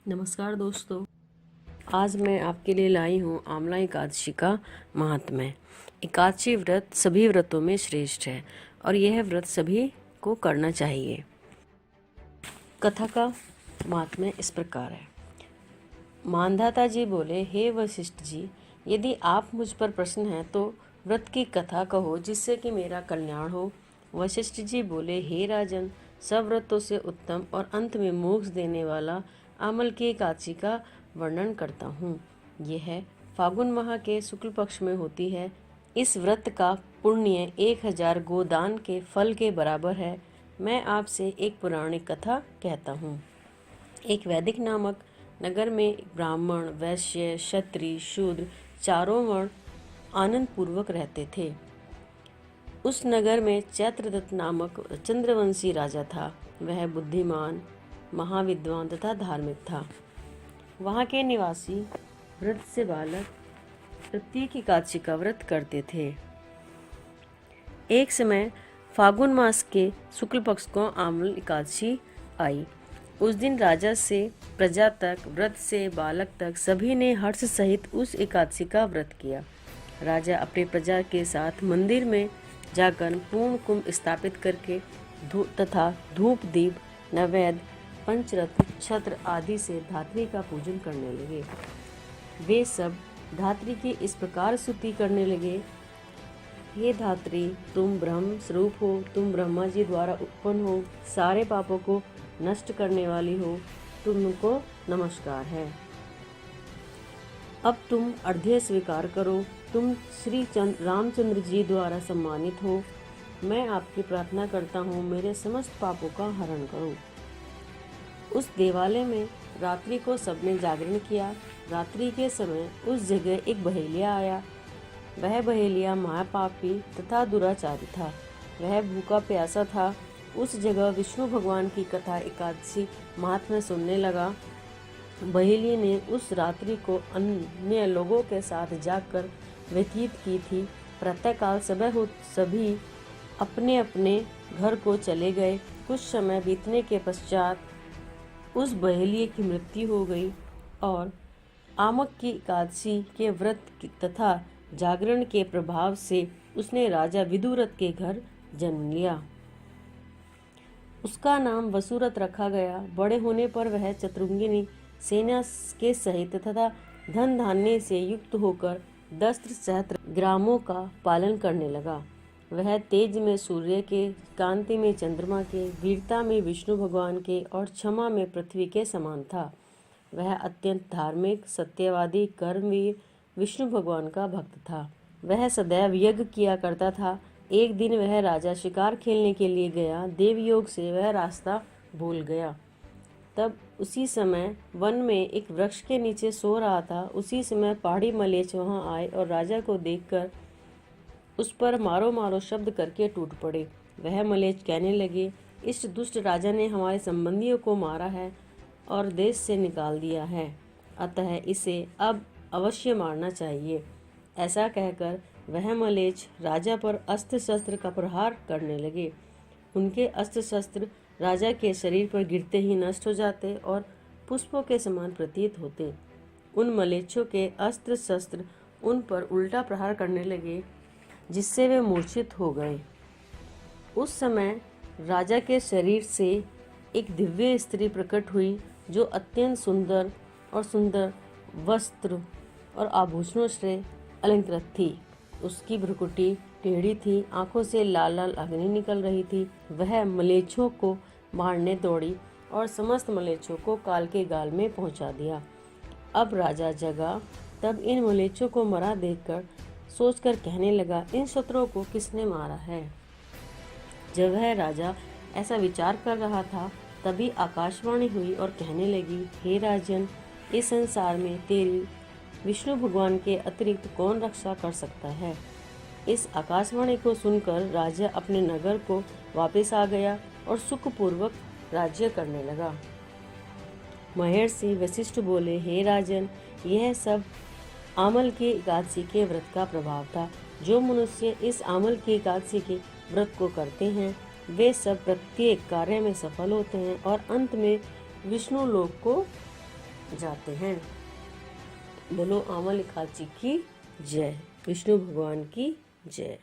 नमस्कार दोस्तों, आज मैं आपके लिए लाई हूँ आंवला एकादशी का महात्म्य। एकादशी व्रत सभी व्रतों में श्रेष्ठ है और यह व्रत सभी को करना चाहिए। कथा का महात्म्य इस प्रकार है। मानधाता जी बोले, हे वशिष्ठ जी, यदि आप मुझ पर प्रसन्न हैं तो व्रत की कथा कहो जिससे कि मेरा कल्याण हो। वशिष्ठ जी बोले, हे राजन, सब व्रतों से उत्तम और अंत में मोक्ष देने वाला आमल की एकादशी का वर्णन करता हूँ। यह फागुन माह के शुक्ल पक्ष में होती है। इस व्रत का पुण्य 1000 गोदान के फल के बराबर है। मैं आपसे एक पौराणिक कथा कहता हूँ। एक वैदिक नामक नगर में ब्राह्मण, वैश्य, क्षत्रिय, शूद्र चारों वर्ण आनंद पूर्वक रहते थे। उस नगर में चैत्रदत्त नामक चंद्रवंशी राजा था। वह बुद्धिमान, महाविद्वान तथा धार्मिक था। वहाँ के निवासी वृद्ध से बालक प्रत्येक एकादशी का व्रत करते थे। एक समय फागुन मास के शुक्ल पक्ष को आंवल एकादशी आई। उस दिन राजा से प्रजा तक, वृद्ध से बालक तक सभी ने हर्ष सहित उस एकादशी का व्रत किया। राजा अपने प्रजा के साथ मंदिर में जाकर पूर्ण कुंभ स्थापित करके तथा धूप, दीप, नैवेद्य, पंचरत्न, छत्र आदि से धात्री का पूजन करने लगे। वे सब धात्री की इस प्रकार स्तुति करने लगे, हे धात्री, तुम ब्रह्म स्वरूप हो, तुम ब्रह्मा जी द्वारा उत्पन्न हो, सारे पापों को नष्ट करने वाली हो, तुमको नमस्कार है। अब तुम अर्घ्य स्वीकार करो। तुम श्री रामचंद्र जी द्वारा सम्मानित हो। मैं आपकी प्रार्थना करता हूँ, मेरे समस्त पापों का हरण करो। उस देवालय में रात्रि को सबने जागरण किया। रात्रि के समय उस जगह एक बहेलिया आया। वह बहेलिया महापापी तथा दुराचारी था। वह भूखा प्यासा था। उस जगह विष्णु भगवान की कथा एकादशी महात्म्य सुनने लगा। बहेलिये ने उस रात्रि को अन्य लोगों के साथ जाकर व्यतीत की थी। प्रातःकाल सभी अपने अपने घर को चले गए। कुछ समय बीतने के पश्चात उस बहेलिये की मृत्यु हो गई और आमक की एकादशी के व्रत तथा जागरण के प्रभाव से उसने राजा विदुरथ के घर जन्म लिया। उसका नाम वसुरथ रखा गया। बड़े होने पर वह चतुरंगिनी सेना के सहित तथा धन धान्य से युक्त होकर 10 सहस्त्र ग्रामों का पालन करने लगा। वह तेज में सूर्य के, कांति में चंद्रमा के, वीरता में विष्णु भगवान के और क्षमा में पृथ्वी के समान था। वह अत्यंत धार्मिक, सत्यवादी, कर्मवीर, विष्णु भगवान का भक्त था। वह सदैव यज्ञ किया करता था। एक दिन वह राजा शिकार खेलने के लिए गया। देवयोग से वह रास्ता भूल गया। तब उसी समय वन में एक वृक्ष के नीचे सो रहा था। उसी समय पहाड़ी मलेच्छ वहां आए और राजा को देखकर उस पर मारो मारो शब्द करके टूट पड़े। वह मलेच्छ कहने लगे, इस दुष्ट राजा ने हमारे संबंधियों को मारा है और देश से निकाल दिया है, अतः इसे अब अवश्य मारना चाहिए। ऐसा कहकर वह मलेच्छ राजा पर अस्त्र शस्त्र का प्रहार करने लगे। उनके अस्त्र शस्त्र राजा के शरीर पर गिरते ही नष्ट हो जाते और पुष्पों के समान प्रतीत होते। उन मलेच्छों के अस्त्र शस्त्र उन पर उल्टा प्रहार करने लगे, जिससे वे मूर्छित हो गए। उस समय राजा के शरीर से एक दिव्य स्त्री प्रकट हुई, जो अत्यंत सुंदर वस्त्र और आभूषणों से अलंकृत थी। उसकी भ्रुकुटी टेढ़ी थी, आंखों से लाल लाल अग्नि निकल रही थी। वह मलेच्छों को मारने दौड़ी और समस्त मलेच्छों को काल के गाल में पहुंचा दिया। अब राजा जगा। तब इन मलेच्छों को मरा देखकर सोचकर कहने लगा, इन शत्रुओं को किसने मारा है। जब वह राजा ऐसा विचार कर रहा था, तभी आकाशवाणी हुई और कहने लगी, हे राजन, इस संसार में तेरी विष्णु भगवान के अतिरिक्त कौन रक्षा कर सकता है। इस आकाशवाणी को सुनकर राजा अपने नगर को वापस आ गया और सुखपूर्वक राज्य करने लगा। महर्षि वशिष्ठ बोले, हे राजन, यह सब आमल की एकादशी के व्रत का प्रभाव था। जो मनुष्य इस आमल की एकादशी के व्रत को करते हैं, वे सब प्रत्येक कार्य में सफल होते हैं और अंत में विष्णु लोक को जाते हैं। बोलो आमा लिखाची की जय, विष्णु भगवान की जय।